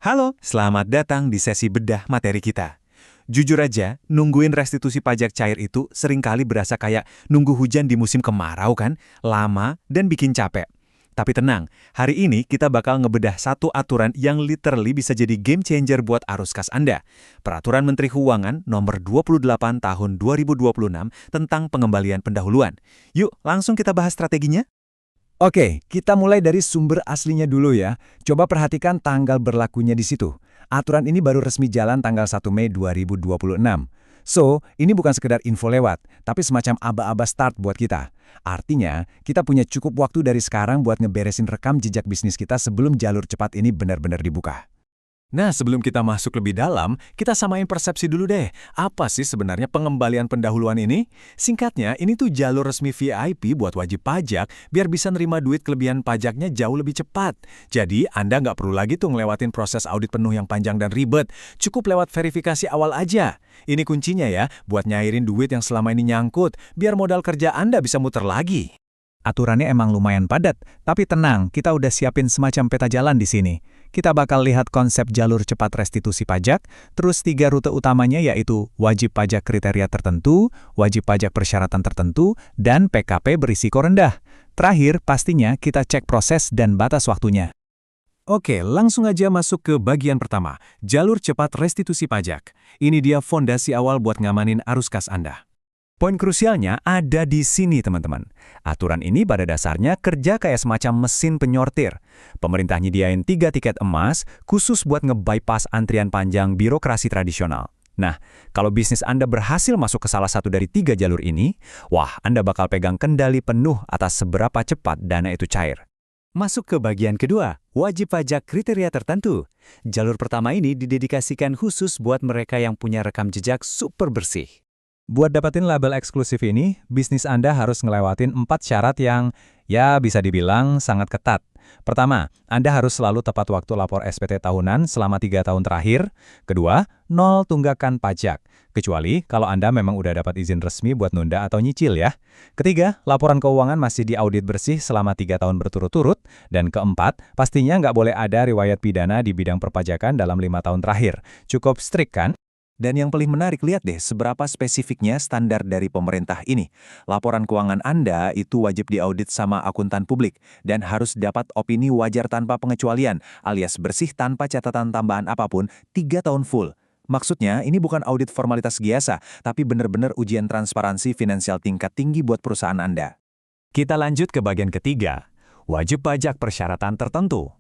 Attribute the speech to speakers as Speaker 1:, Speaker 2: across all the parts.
Speaker 1: Halo, selamat datang di sesi bedah materi kita. Jujur aja, nungguin restitusi pajak cair itu seringkali berasa kayak nunggu hujan di musim kemarau kan? Lama dan bikin capek. Tapi tenang, hari ini kita bakal ngebedah satu aturan yang literally bisa jadi game changer buat arus kas Anda. Peraturan Menteri Keuangan nomor 28 tahun 2026 tentang pengembalian pendahuluan. Yuk, langsung kita bahas strateginya.
Speaker 2: Oke, kita mulai dari sumber aslinya dulu ya. Coba perhatikan tanggal berlakunya di situ. Aturan ini baru resmi jalan tanggal 1 Mei 2026. So, ini bukan sekedar info lewat, tapi semacam aba-aba start buat kita. Artinya, kita punya cukup waktu dari sekarang buat ngeberesin rekam jejak bisnis kita sebelum jalur cepat ini benar-benar dibuka.
Speaker 3: Nah, sebelum kita masuk lebih dalam, kita samain persepsi dulu deh. Apa sih sebenarnya pengembalian pendahuluan ini? Singkatnya, ini tuh jalur resmi VIP buat wajib pajak, biar bisa nerima duit kelebihan pajaknya jauh lebih cepat. Jadi, Anda nggak perlu lagi tuh ngelewatin proses audit penuh yang panjang dan ribet. Cukup lewat verifikasi awal aja. Ini kuncinya ya, buat nyairin duit yang selama ini nyangkut, biar modal kerja Anda bisa muter lagi.
Speaker 2: Aturannya emang lumayan padat, tapi tenang, kita udah siapin semacam peta jalan di sini. Kita bakal lihat konsep jalur cepat restitusi pajak, terus 3 rute utamanya yaitu wajib pajak kriteria tertentu, wajib pajak persyaratan tertentu, dan PKP berisiko rendah. Terakhir, pastinya kita cek proses dan batas waktunya.
Speaker 3: Oke, langsung aja masuk ke bagian pertama, jalur cepat restitusi pajak. Ini dia fondasi awal buat ngamanin arus kas Anda.
Speaker 2: Poin krusialnya ada di sini, teman-teman. Aturan ini pada dasarnya kerja kayak semacam mesin penyortir. Pemerintah nyediain 3 tiket emas khusus buat nge-bypass antrian panjang birokrasi tradisional. Nah, kalau bisnis Anda berhasil masuk ke salah satu dari 3 jalur ini, wah, Anda bakal pegang kendali penuh atas seberapa cepat dana itu cair.
Speaker 4: Masuk ke bagian kedua, wajib pajak kriteria tertentu. Jalur pertama ini didedikasikan khusus buat mereka yang punya rekam jejak super bersih.
Speaker 2: Buat dapetin label eksklusif ini, bisnis Anda harus ngelewatin 4 syarat yang, ya bisa dibilang sangat ketat. Pertama, Anda harus selalu tepat waktu lapor SPT tahunan selama 3 tahun terakhir. Kedua, 0 tunggakan pajak, kecuali kalau Anda memang udah dapat izin resmi buat nunda atau nyicil ya. Ketiga, laporan keuangan masih diaudit bersih selama 3 tahun berturut-turut. Dan keempat, pastinya nggak boleh ada riwayat pidana di bidang perpajakan dalam 5 tahun terakhir. Cukup strict kan?
Speaker 1: Dan yang paling menarik, lihat deh seberapa spesifiknya standar dari pemerintah ini. Laporan keuangan Anda itu wajib diaudit sama akuntan publik dan harus dapat opini wajar tanpa pengecualian, alias bersih tanpa catatan tambahan apapun 3 tahun full. Maksudnya, ini bukan audit formalitas biasa, tapi benar-benar ujian transparansi finansial tingkat tinggi buat perusahaan Anda.
Speaker 4: Kita lanjut ke bagian ketiga, wajib pajak persyaratan tertentu.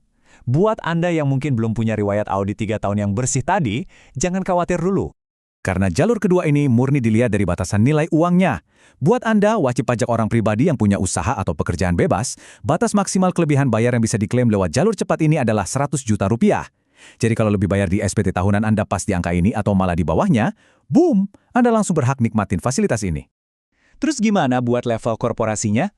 Speaker 4: Buat Anda yang mungkin belum punya riwayat audit 3 tahun yang bersih tadi, jangan khawatir dulu.
Speaker 2: Karena jalur kedua ini murni dilihat dari batasan nilai uangnya. Buat Anda, wajib pajak orang pribadi yang punya usaha atau pekerjaan bebas, batas maksimal kelebihan bayar yang bisa diklaim lewat jalur cepat ini adalah 100 juta rupiah. Jadi kalau lebih bayar di SPT tahunan Anda pas di angka ini atau malah di bawahnya, boom, Anda langsung berhak nikmatin fasilitas ini.
Speaker 4: Terus gimana buat level korporasinya?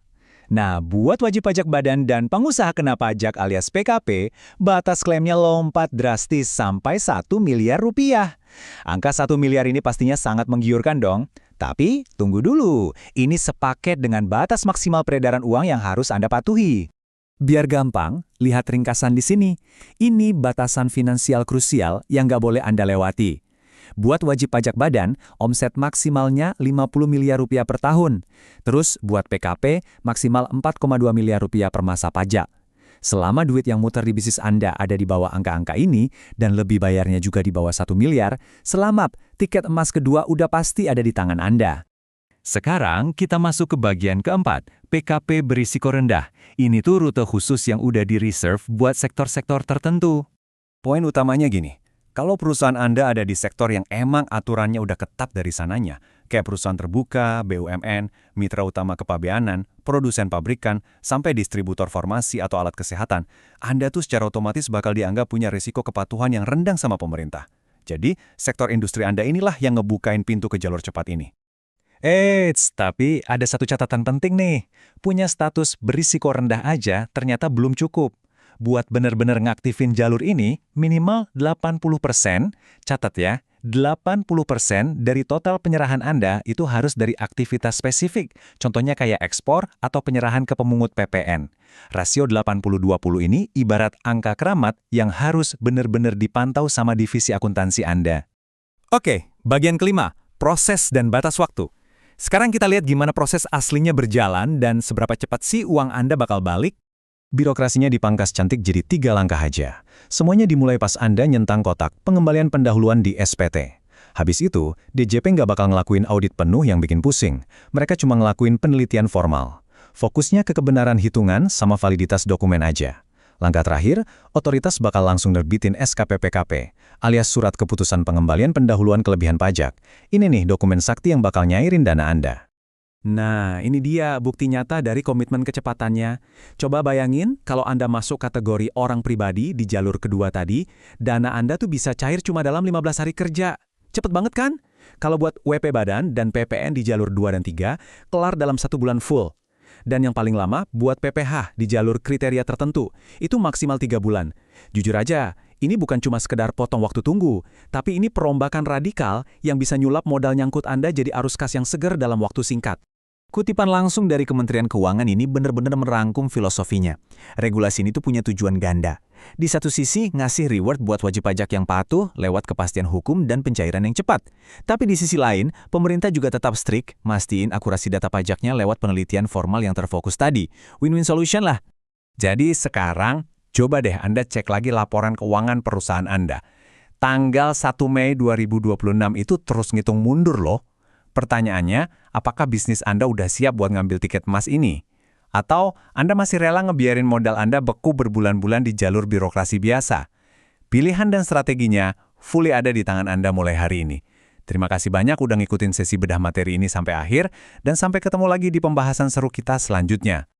Speaker 4: Nah, buat wajib pajak badan dan pengusaha kena pajak alias PKP, batas klaimnya lompat drastis sampai 1 miliar rupiah. Angka 1 miliar ini pastinya sangat menggiurkan dong. Tapi, tunggu dulu, ini sepaket dengan batas maksimal peredaran uang yang harus Anda patuhi.
Speaker 2: Biar gampang, lihat ringkasan di sini. Ini batasan finansial krusial yang nggak boleh Anda lewati. Buat wajib pajak badan, omset maksimalnya 50 miliar rupiah per tahun. Terus buat PKP, maksimal 4,2 miliar rupiah per masa pajak. Selama duit yang muter di bisnis Anda ada di bawah angka-angka ini, dan lebih bayarnya juga di bawah 1 miliar, selamat, tiket emas kedua udah pasti ada di tangan Anda.
Speaker 3: Sekarang kita masuk ke bagian keempat, PKP berisiko rendah. Ini tuh rute khusus yang udah di-reserve buat sektor-sektor tertentu.
Speaker 1: Poin utamanya gini. Kalau perusahaan Anda ada di sektor yang emang aturannya udah ketat dari sananya, kayak perusahaan terbuka, BUMN, mitra utama kepabeanan, produsen pabrikan, sampai distributor farmasi atau alat kesehatan, Anda tuh secara otomatis bakal dianggap punya risiko kepatuhan yang rendah sama pemerintah. Jadi, sektor industri Anda inilah yang ngebukain pintu ke jalur cepat ini.
Speaker 4: Tapi ada satu catatan penting nih. Punya status berisiko rendah aja ternyata belum cukup. Buat benar-benar ngaktifin jalur ini, minimal 80%, catat ya,
Speaker 2: 80% dari total penyerahan Anda itu harus dari aktivitas spesifik, contohnya kayak ekspor atau penyerahan ke pemungut PPN. Rasio 80-20 ini ibarat angka keramat yang harus benar-benar dipantau sama divisi akuntansi Anda.
Speaker 4: Oke, bagian kelima, proses dan batas waktu. Sekarang kita lihat gimana proses aslinya berjalan dan seberapa cepat sih uang Anda bakal balik.
Speaker 2: Birokrasinya dipangkas cantik jadi 3 langkah aja. Semuanya dimulai pas Anda nyentang kotak pengembalian pendahuluan di SPT. Habis itu, DJP nggak bakal ngelakuin audit penuh yang bikin pusing. Mereka cuma ngelakuin penelitian formal. Fokusnya ke kebenaran hitungan sama validitas dokumen aja. Langkah terakhir, otoritas bakal langsung nerbitin SKPPKP, alias Surat Keputusan Pengembalian Pendahuluan Kelebihan Pajak. Ini nih dokumen sakti yang bakal nyairin dana Anda.
Speaker 4: Nah, ini dia bukti nyata dari komitmen kecepatannya. Coba bayangin kalau Anda masuk kategori orang pribadi di jalur kedua tadi, dana Anda tuh bisa cair cuma dalam 15 hari kerja. Cepet banget kan? Kalau buat WP Badan dan PPN di jalur 2 dan 3, kelar dalam 1 bulan full. Dan yang paling lama buat PPH di jalur kriteria tertentu, itu maksimal 3 bulan. Jujur aja, ini bukan cuma sekedar potong waktu tunggu, tapi ini perombakan radikal yang bisa nyulap modal nyangkut Anda jadi arus kas yang seger dalam waktu singkat.
Speaker 3: Kutipan langsung dari Kementerian Keuangan ini benar-benar merangkum filosofinya. Regulasi ini tuh punya tujuan ganda. Di satu sisi, ngasih reward buat wajib pajak yang patuh lewat kepastian hukum dan pencairan yang cepat. Tapi di sisi lain, pemerintah juga tetap strict, mastiin akurasi data pajaknya lewat penelitian formal yang terfokus tadi. Win-win solution lah.
Speaker 1: Jadi sekarang, coba deh Anda cek lagi laporan keuangan perusahaan Anda. Tanggal 1 Mei 2026 itu terus ngitung mundur loh. Pertanyaannya, apakah bisnis Anda udah siap buat ngambil tiket emas ini? Atau Anda masih rela ngebiarin modal Anda beku berbulan-bulan di jalur birokrasi biasa? Pilihan dan strateginya fully ada di tangan Anda mulai hari ini. Terima kasih banyak udah ngikutin sesi bedah materi ini sampai akhir, dan sampai ketemu lagi di pembahasan seru kita selanjutnya.